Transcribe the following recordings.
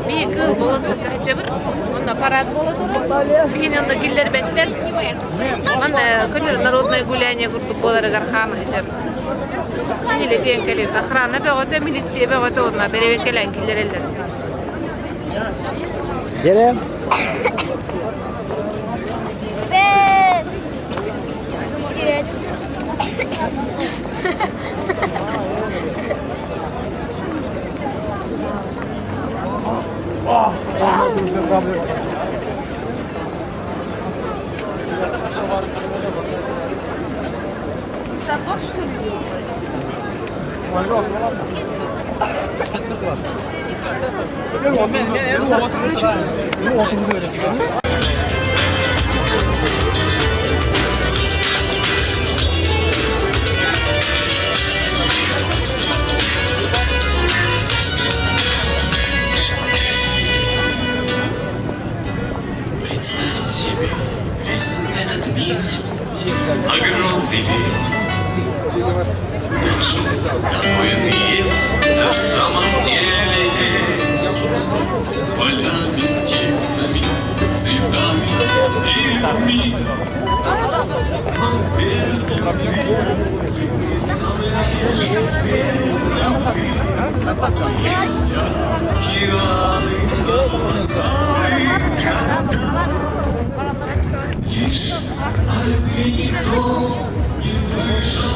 Bir kıl bolası kaçabıt. Onda parat boladı. Bir yanında giller bekler. Onda könür народное гуляние курдук болары гархама хачабыт. Ниле тен келет. Охрана беготе, милиция беготе онна беребек келен гиллер элдер. Gelin. Evet. Сейчас дождь, что ли? Представь себе весь этот мир, огромный вес, таким, какой он есть, на самом деле есть, с полями, птицами, цветами и людьми. Но без любви, есть океаны, лишь о любви никто не слышал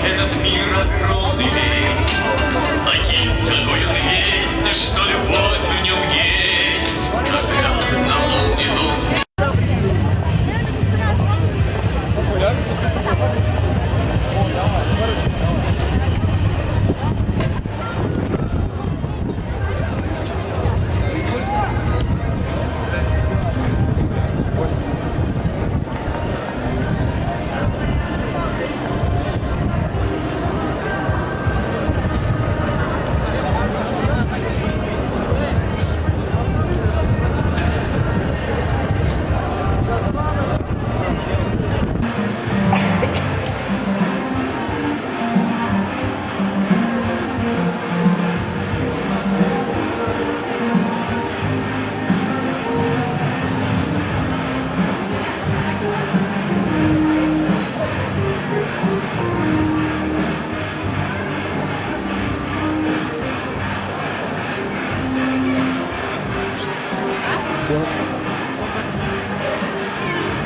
этот мир огромный весь, таким, какой он есть, что любовь в нем есть, как наполнен он.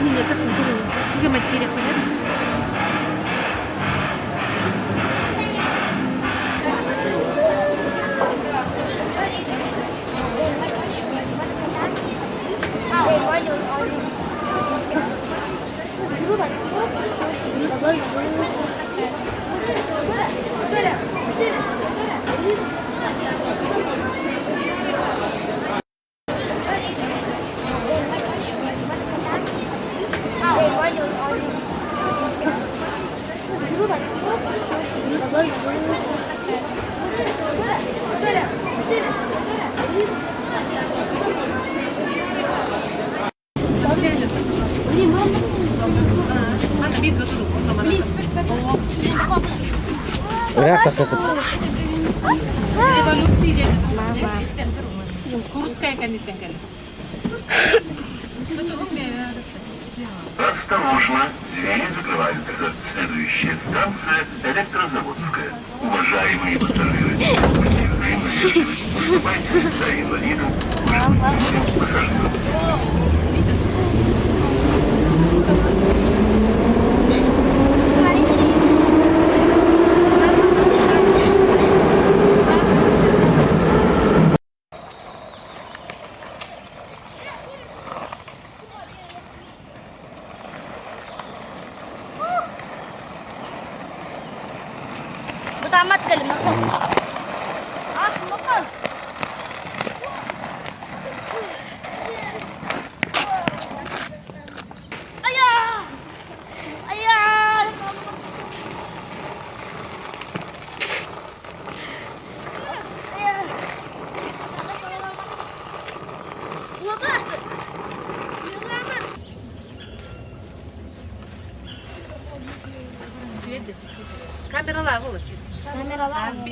Yine takım duruyor. Hükümet gerekiyor. Bırak takasın. Революции Курская конец. Осторожно, двери закрываются. Следующая станция Электрозаводская. Уважаемые пассажиры, будьте взаимно вежливы. Уступайте места инвалидам, пожилым пассажирам.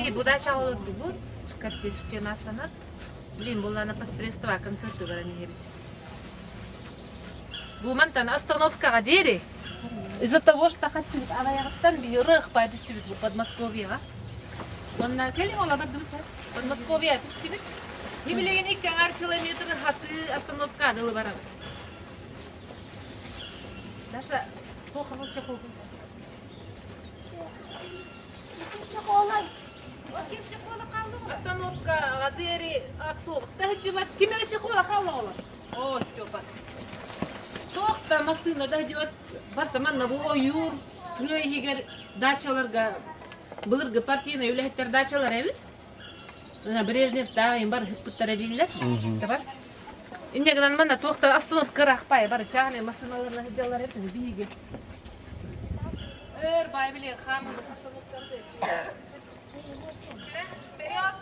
Би будача олорду бу. Каттештен атанат. Блин, бұл ана паспрестова концерты бар анегерить. Бұл мантан остановкаға дери. Из-за того, что хотели аваяқтан бирых пайдыстыбит бұл Подмосковьеға. Онна келем ола бардым. Подмосковье түстібит. Не білеген 2 километр хаты остановка адылы барады. Даша, тоқын ұлча қолдың. Остановка, дери, автобус. Дағыдеват, кемері чехола қалла ола? О, Степа. Тоқта машина дағыдеват, бартаман набу ойур, трой егер дачаларға, бұлырғы партийна үләхеттер дачалар әвіт. Брежнев дағайын бар хыппыттар әжейлер. Табар. Иннегінен мана тоқта остановка рақпай, бар чағыны машиналарына хыджалар әвіт, биге. Бай біле, қамылды остановкарды. Вперед!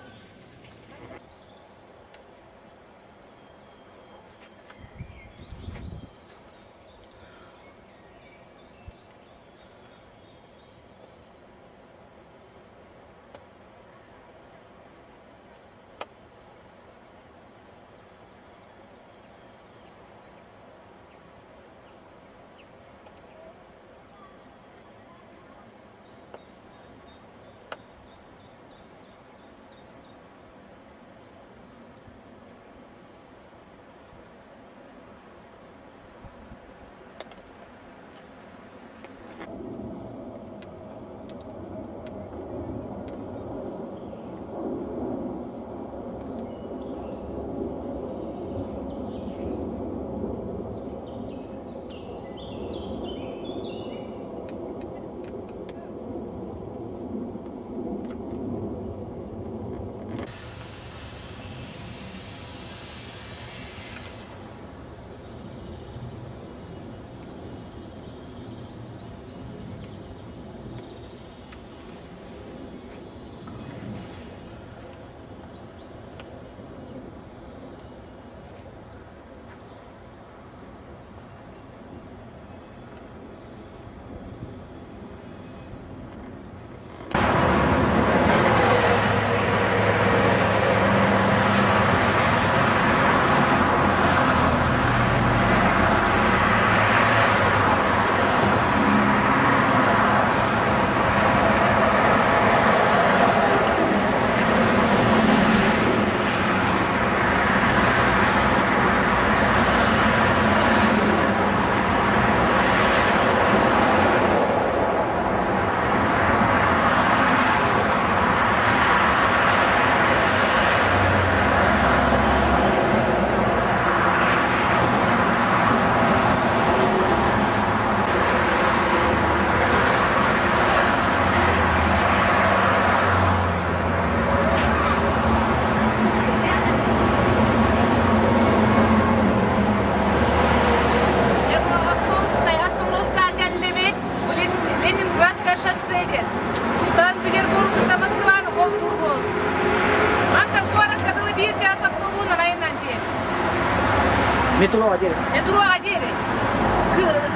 Метро одели. Метро одели.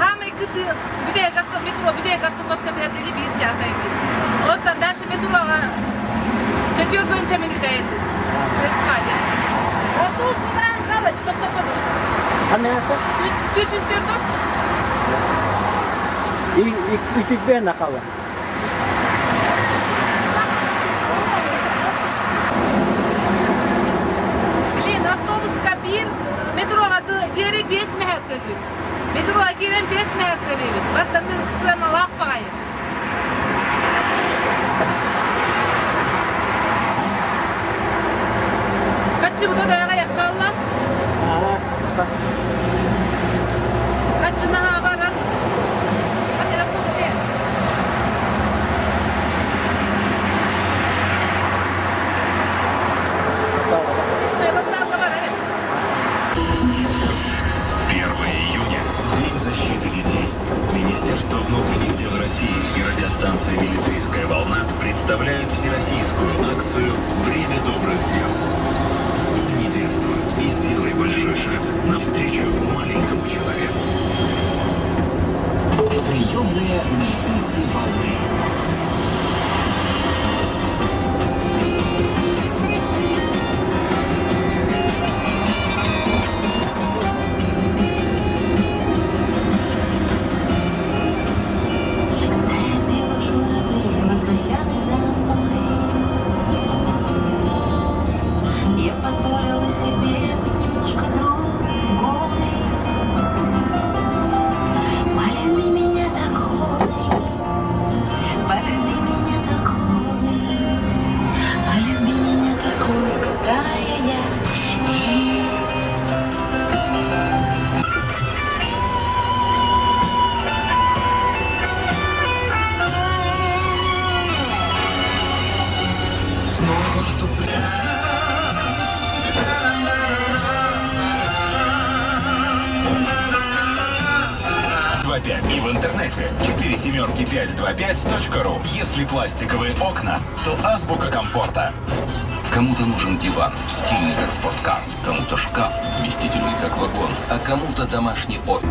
Хамы кыты бүдек остановка дедили bir час айды. Оттан дальше метроға 4 минут айды. Экспресс-хали. Автобус мұнан қалады, тоқтапады. Қандай ақы? 404. И тебе нақалы. Блин, автобусқа bir metroға geri 5 minut kıldı. Metroğa giren 5 minut kılıyor. Bartandı kısana laf bağayı. Kaçı bu da dayağa yakalla? Kaçı naha varan? Hadi avtobüse. İşte baksana var evet. 1 июня – День защиты детей. Министерство внутренних дел России и радиостанция «Милицейская волна» представляют всероссийскую акцию «Время добрых дел». Вспомни детство и сделай большой шаг навстречу маленькому человеку. сайте 47525.ru. Если пластиковые окна, то азбука комфорта. Кому-то нужен диван, стильный как спорткар, кому-то шкаф, вместительный как вагон, а кому-то домашний офис.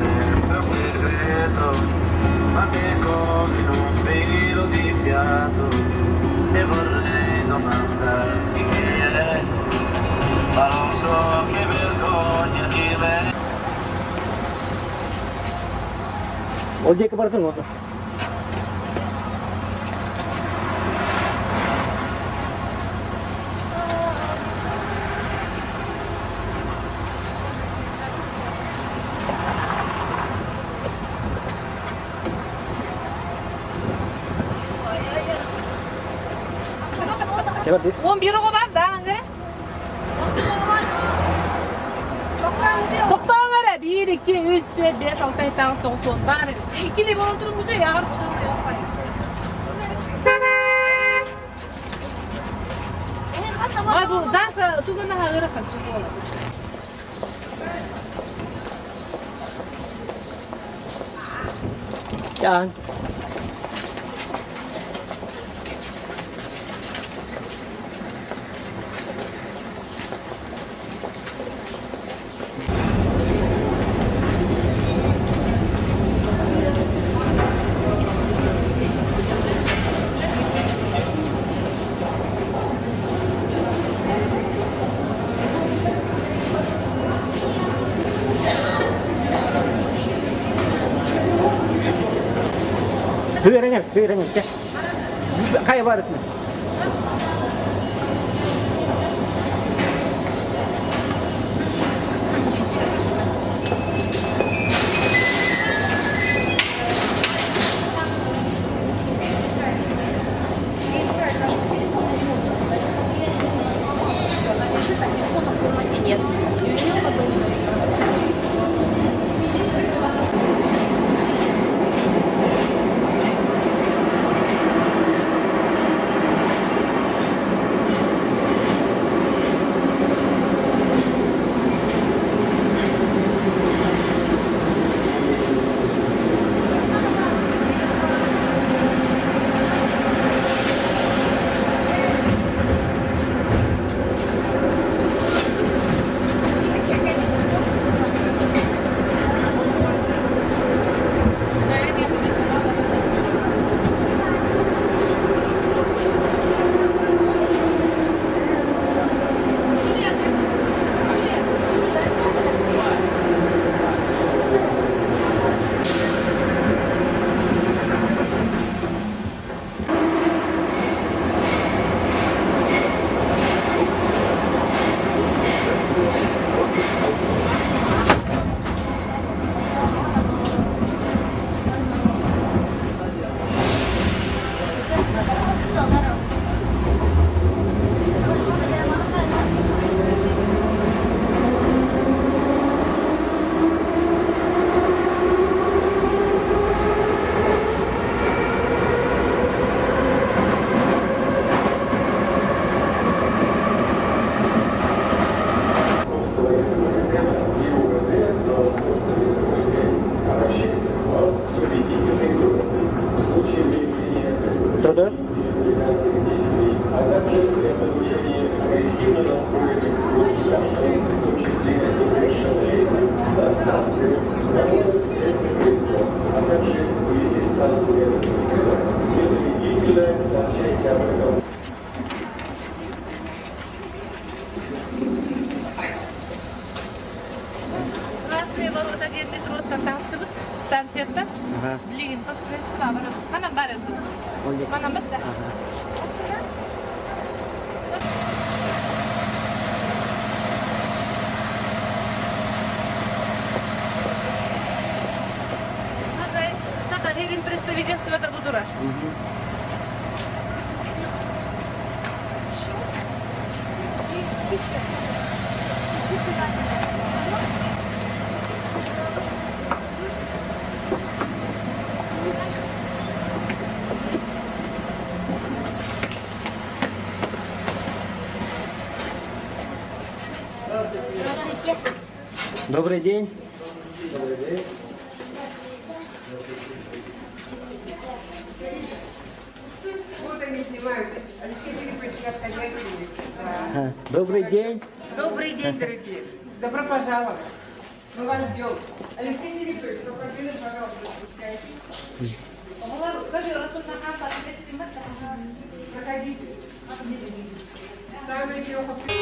Olacak bırakın oldu. Cepat dit. 11 ға бар да аңгыра. Тоқтауың ара 1 2 3 4 5 6 7 8 9 10 бар. Икили боло туруң күтө ягыр кудуң yok. Ай бу Даша тугана хагыра канчы болот. Yan. Hıyrınız, gel. Kaya var etme. Dur. Красные ворота где метродан тасыбыт станциядан. Билген паспорт бар. Mana бар еді. Mana бітті. Сака херин представительствода будура. Добрый день. понимаю, Алексей Филиппович, я хозяйственник. Да. Добрый день. Добрый день, дорогие. Добро пожаловать. Мы вас ждем. Алексей Филиппович, проходите, пожалуйста, спускайтесь. Проходите. Ставите его после...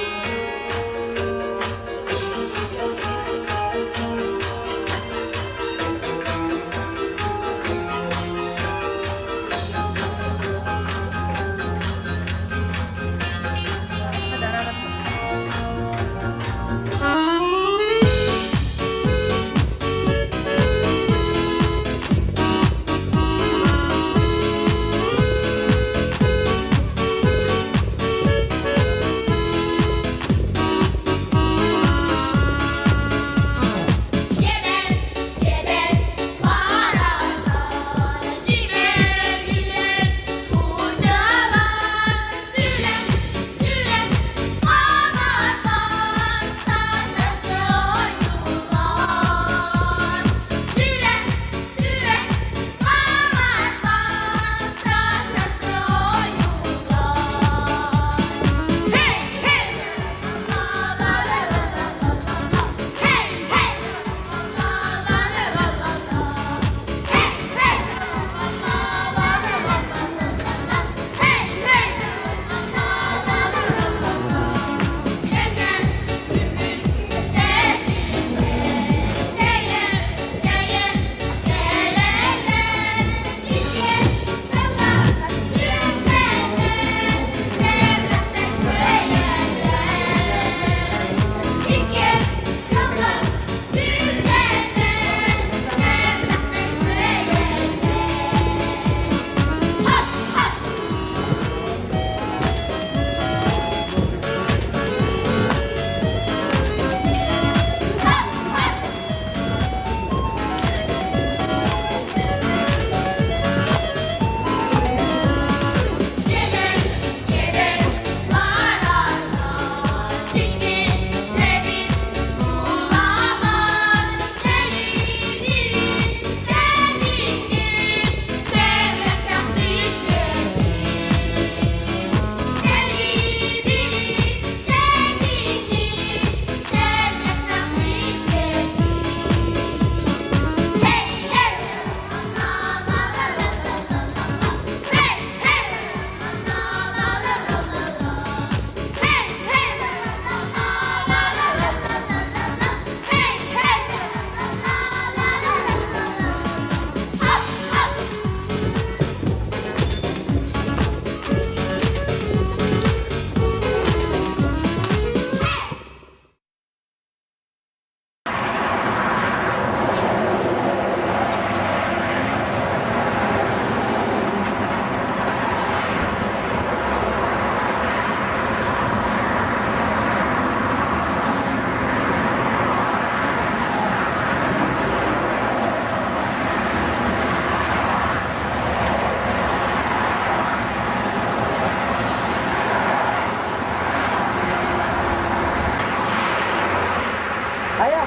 Kaya.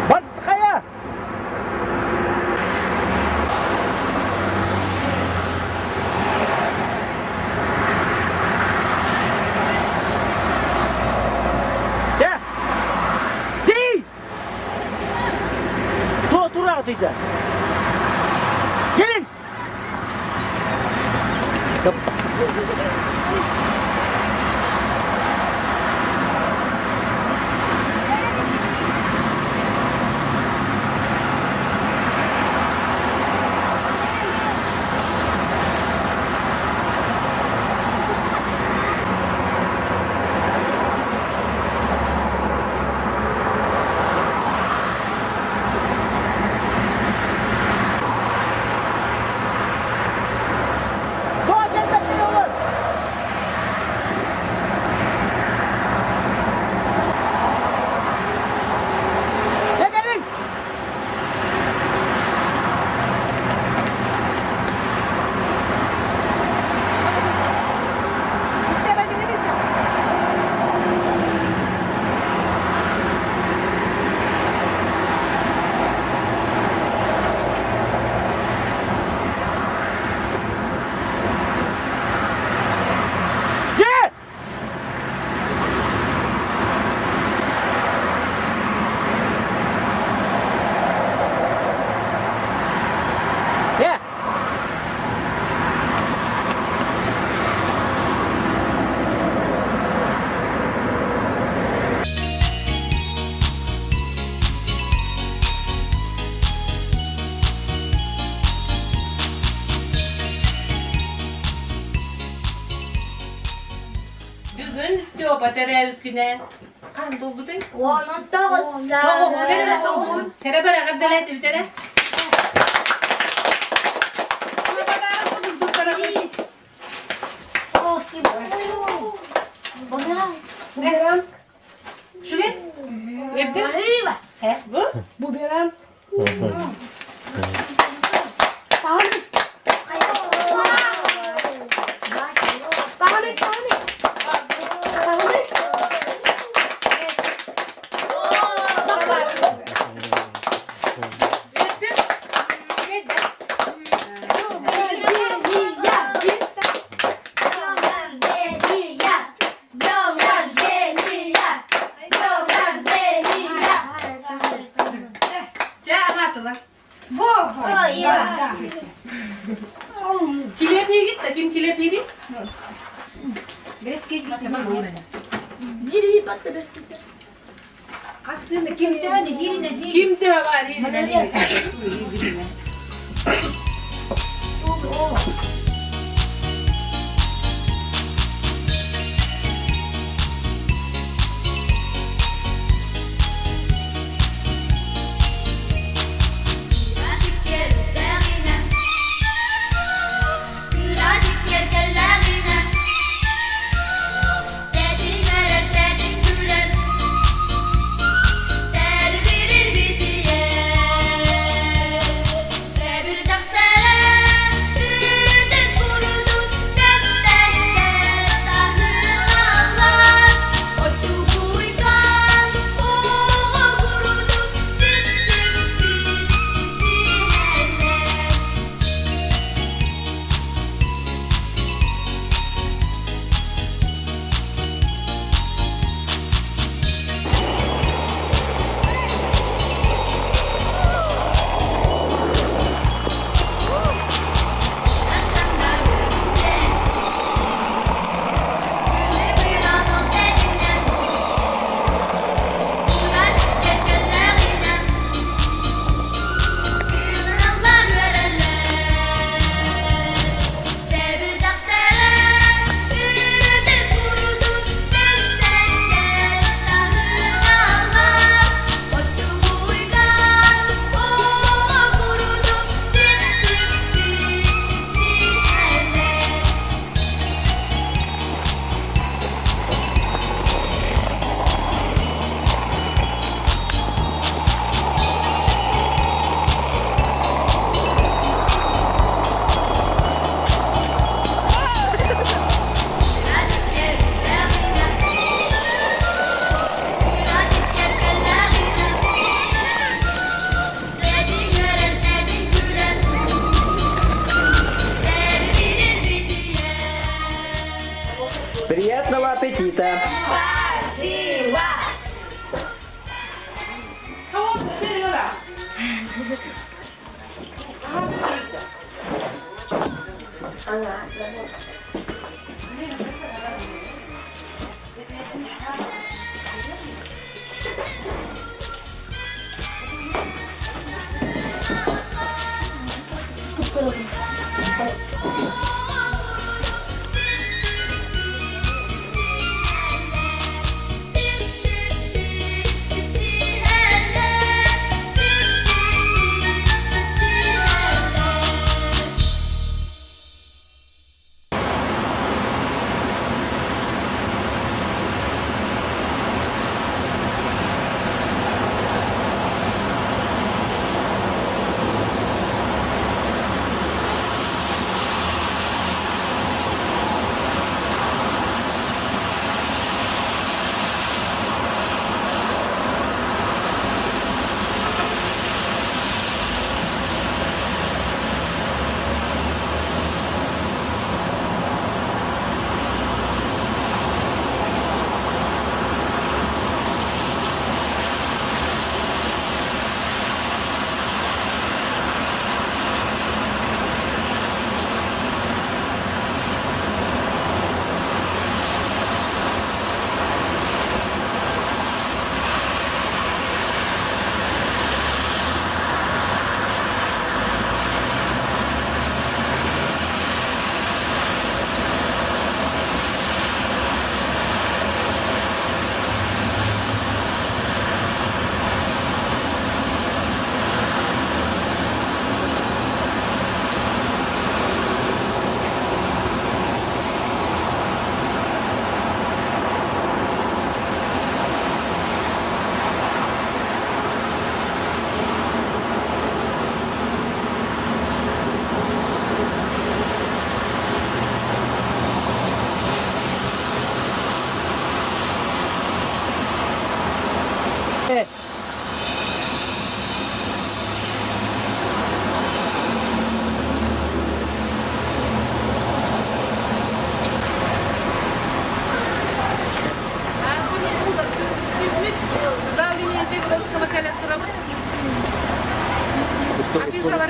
Bak kaya. Gel. Gel. Dur altıydı. Gelin. gün istiyor batarya güne. Kan doldu değil. Onun todos Doğu mu dedi doğu. Tere bara kadar bir tere. Şu ne? Evde? He bu? Bumerang. Tahan. Tahan. Kilepiye git de kim kilepiye git? Aslında kim tane dirine değil. Kim de var yine. Приятного аппетита!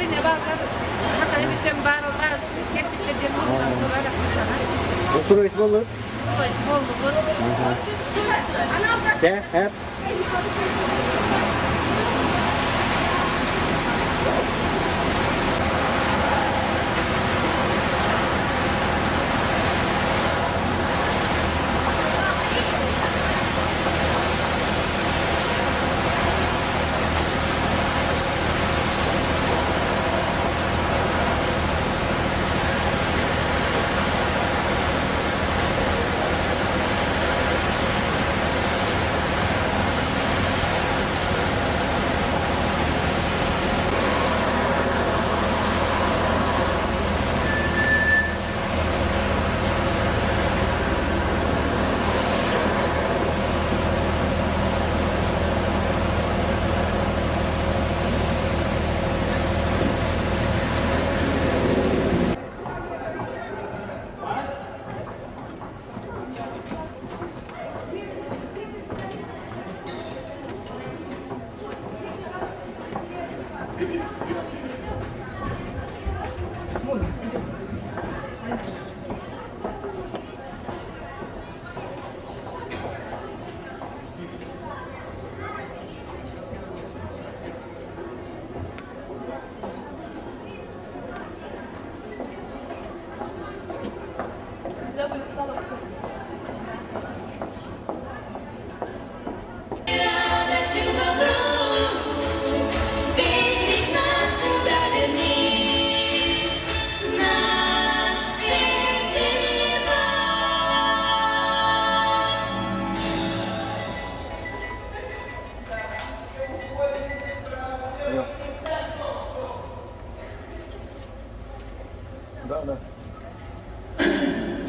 yine bakar. Hatta bir barda kepikle denurlar böyle kışana. Oturuş bulur. Pois bolu bu. De hep.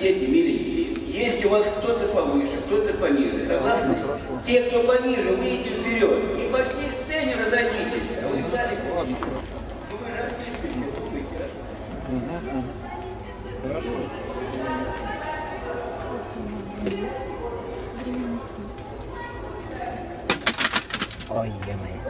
Дети, миленькие, есть у вас кто-то повыше, кто-то пониже, согласны? Те, кто пониже, выйдите вперед и по всей сцене разойдитесь. А вы знали, ну вы же артисты, не выйти, Хорошо. Ой, е-мое.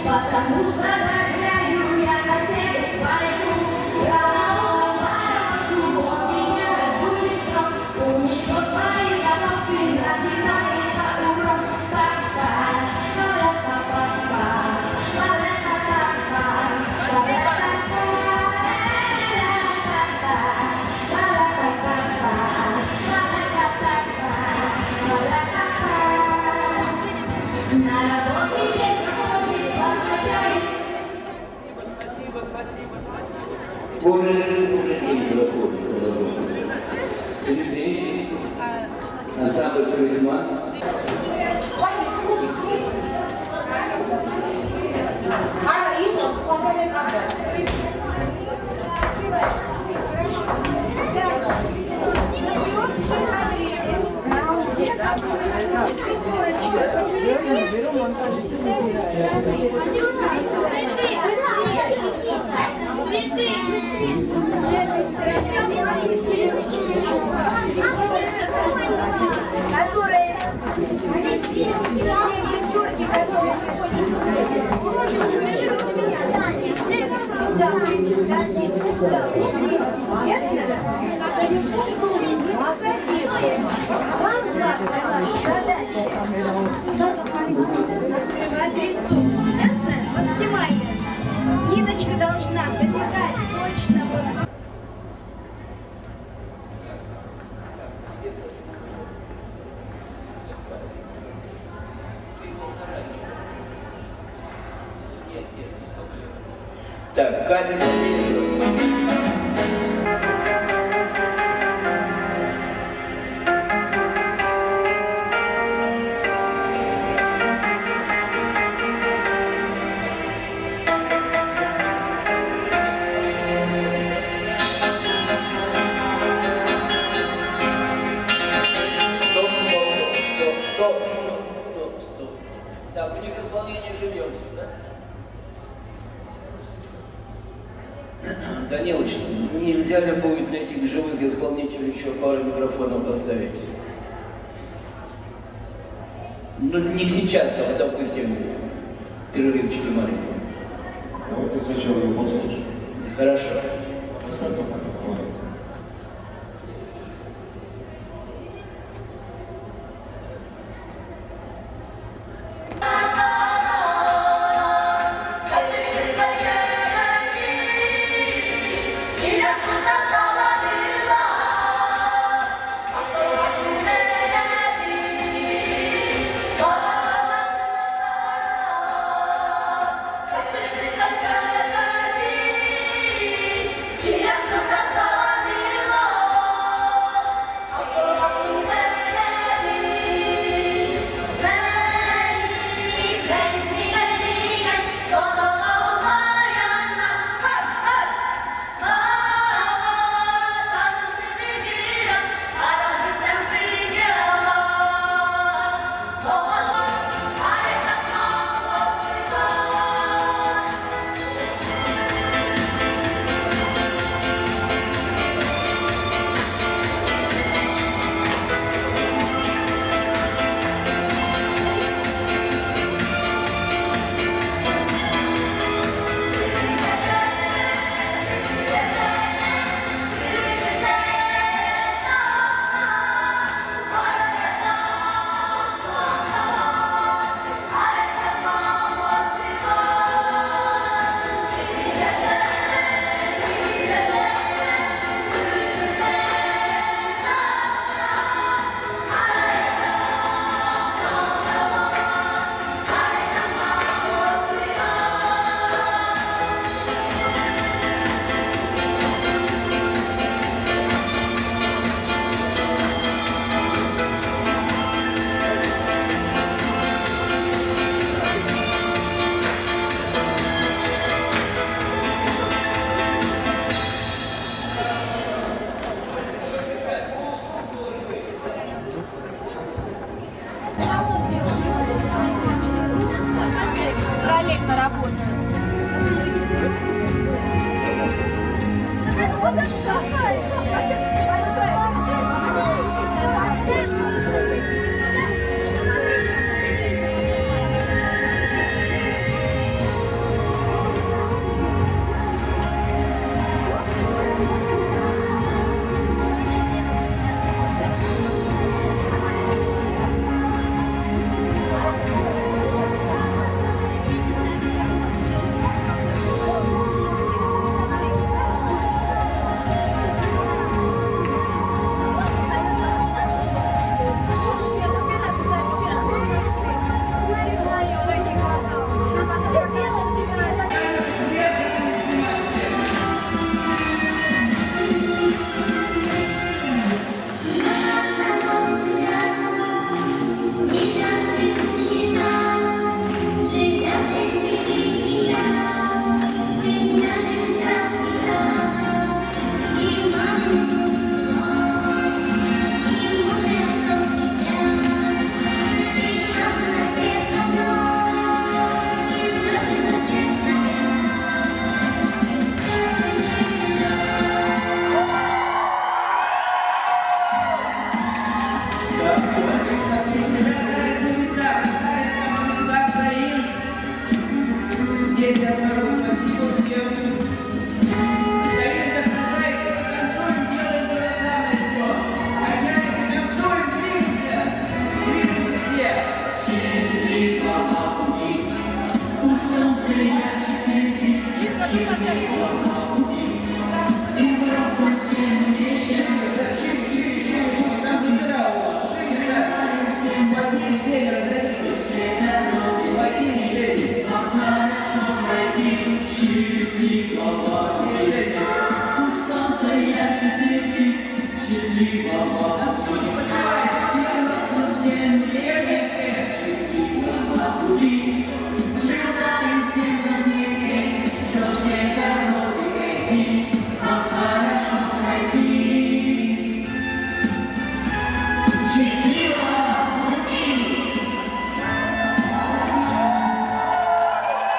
Потому что рожаю я соседей свою, он меня быстро, у него свои головы надевается урок. Ансамбль «Харизма». Которые девчонки, которые адресу. Ясно? Вот снимайте. Ниночка должна добегать точно. Так, Катя Савельева. Стоп. Так, у них исполнение живьем, да? Данилыч, нельзя ли будет для этих живых исполнителей еще пару микрофонов поставить? Ну, не сейчас, а вот, допустим, перерывчики маленькие. Давайте сначала его послушаем. Хорошо. Параллельно работаю.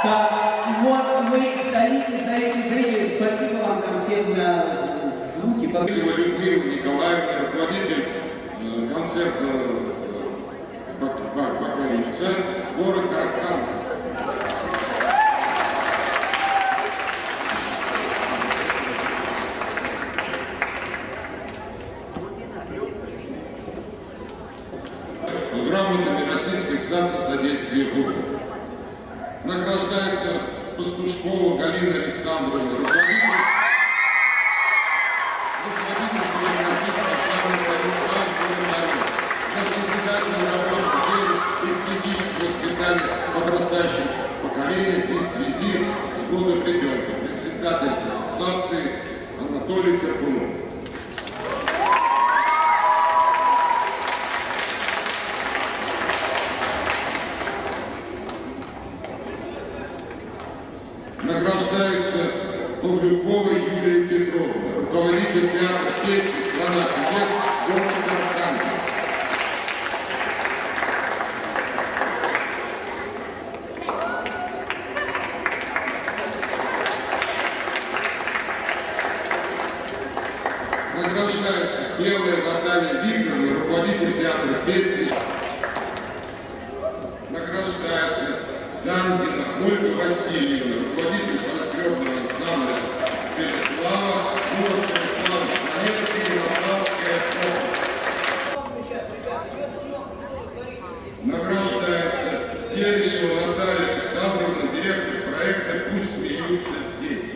Так, вот мы стоите за этим зрителем. Спасибо вам там всем. Людмила Николаевна, руководитель концерта «Бакалица», город Архангельск. Грамотами Российской ассоциации содействия ГУРу. Награждается Пастушкова Галина Александровна, руководитель за созидательную работу в деле эстетического воспитания подрастающих поколений и в связи с годом ребенка. Председатель ассоциации Анатолий Карпунов. Награждается Павлюкова Юлия Петровна, руководитель театра песни «Страна чудес», город Архангельск. Награждается Белая Наталья Викторовна, руководитель театра песни. Награждается Сандина Ольга Васильевна, руководитель фольклорного ансамбля Переслава, город Переслава, Донецкая, Ярославская область. Награждается Телешева Наталья Александровна, директор проекта «Пусть смеются дети».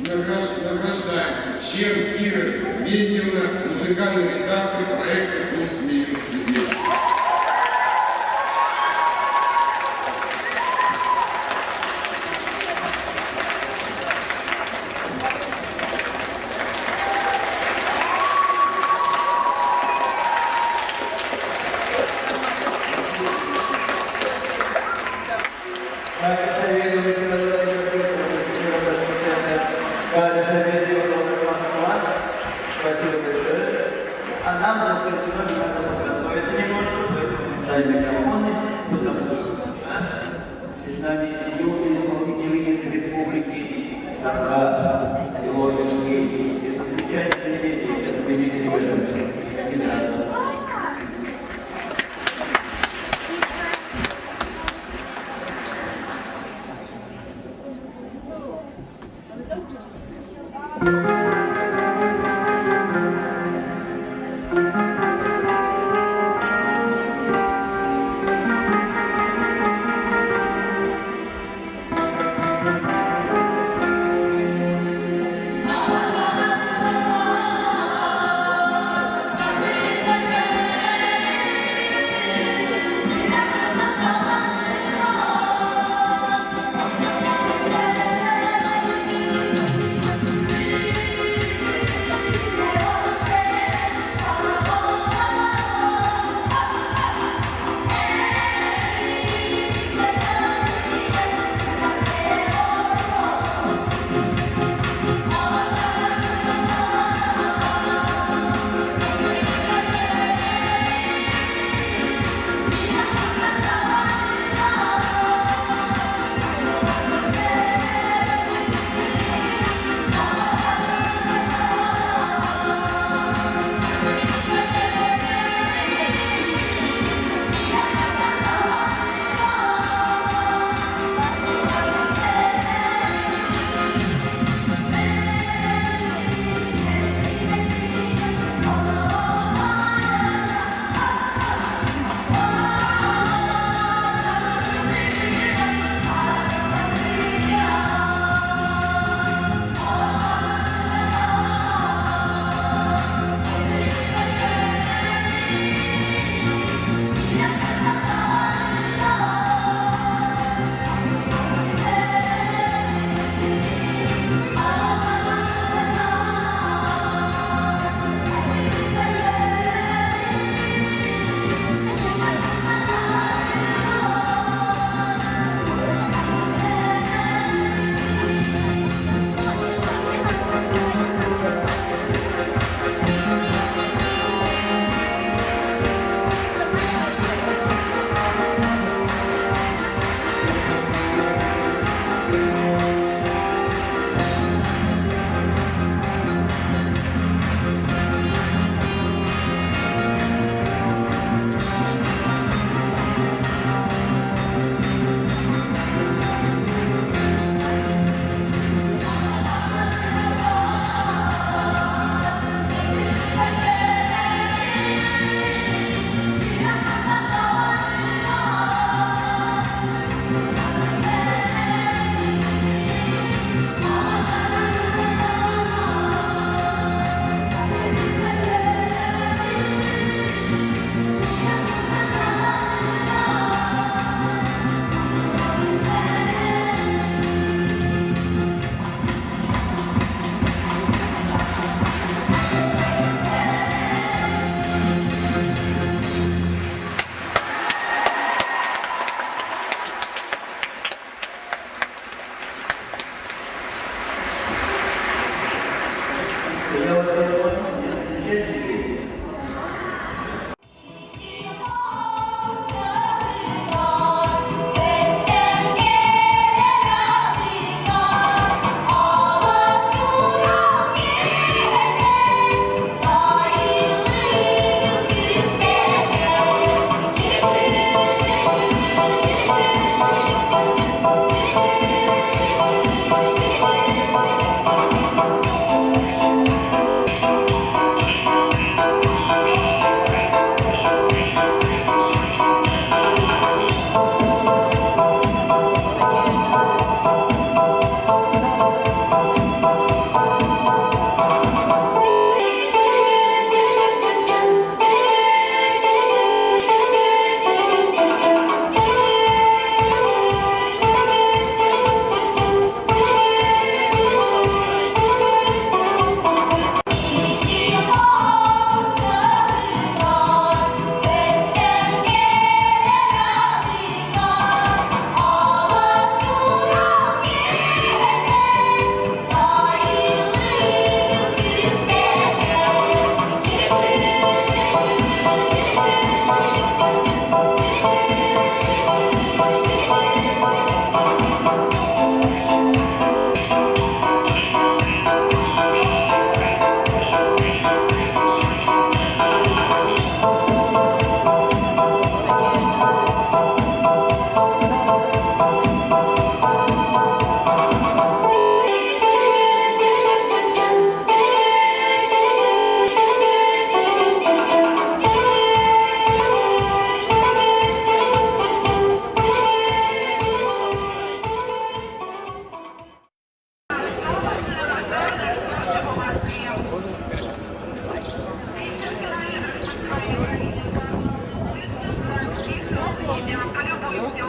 Награждается Чер Кира Медневна, музыкальный редактор проекта «Пусть смеются дети». Спасибо большое. А нам разрешено немного подготовиться немножко, поэтому ставим микрофоны, потому что с нами юные исполнители республики Саха, село Юнгей. Это замечательные дети, сейчас победили большое.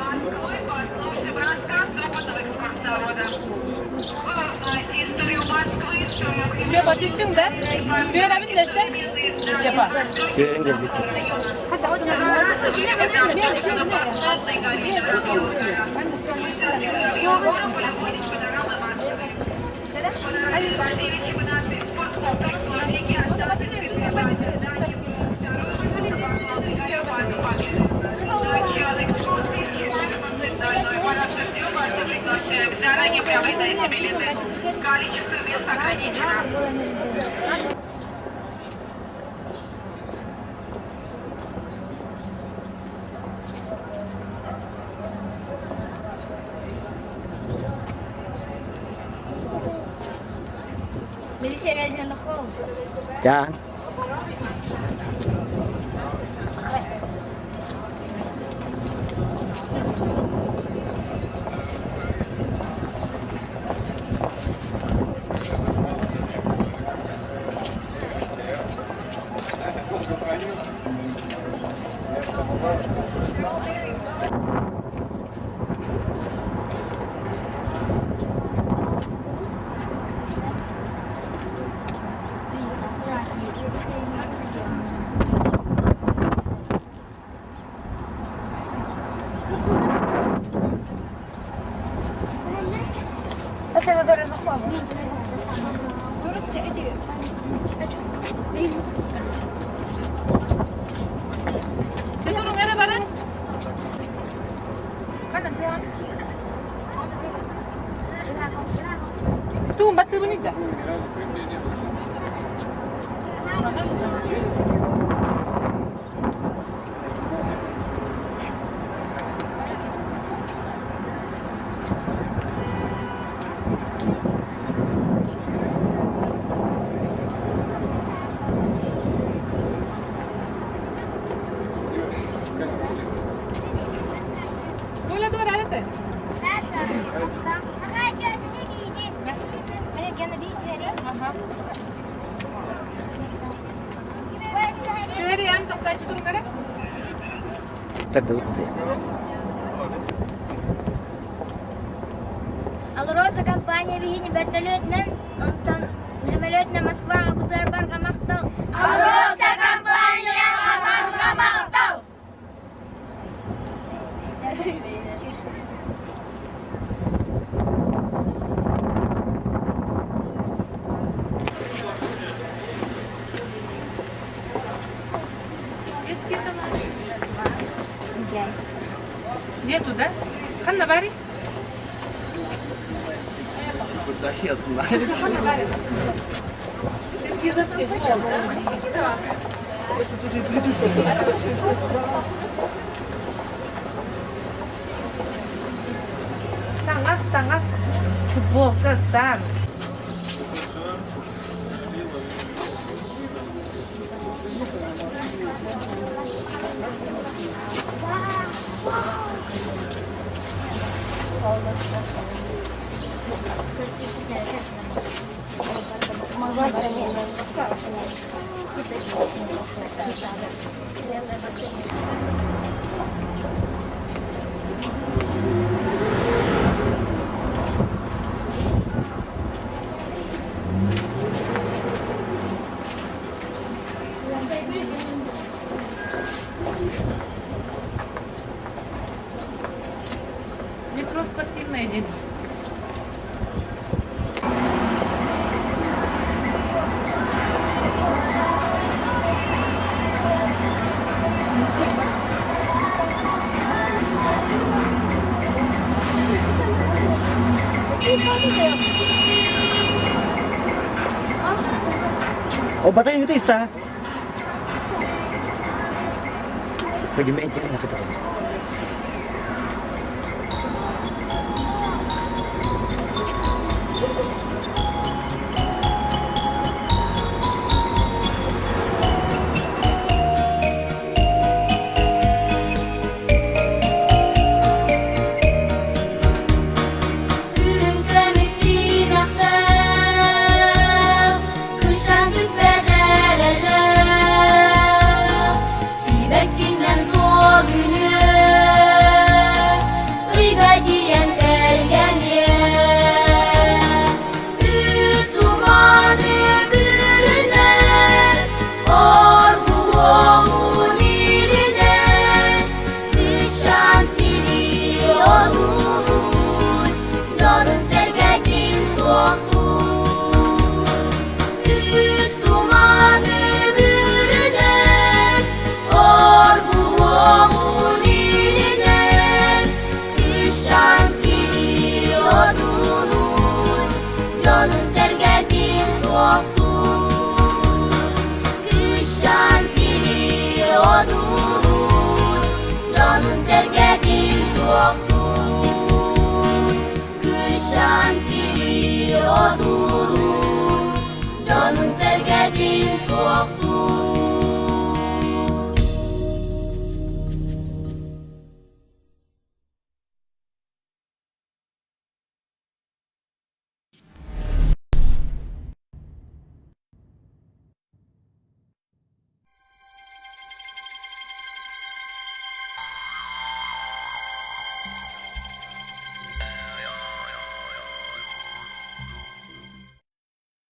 Москвы послушный рассказ опытного экскурсовода. Вы узнаете историю Москвы, историю Şeba düştün de. Göremin dese. Şeba. Görelim geldik. Начало экскурсии в 14:00. Пожалуйста, ждем вас и приглашаем. Заранее приобретайте билеты. Количество мест ограничено. Milícia Galinha no Rolo. Dạ. Siz durun nereye varın? Kadın devam. Tuh, battı bunu da. Böyle doğru harita. Şöyle yan toktayıcı durun nereye? Tadı. Алроса компания вигини вертолетнен, онтон самолетна Москва абутар барга мактал. Алроса компания барга мактал. Нету, да? Ханна вари? Burada yazınlar. Tangas, futbol, Kazan. Метро спортивное день. Obatnya itu isa. Pwede ma-enjoy na kita. Günü Україна!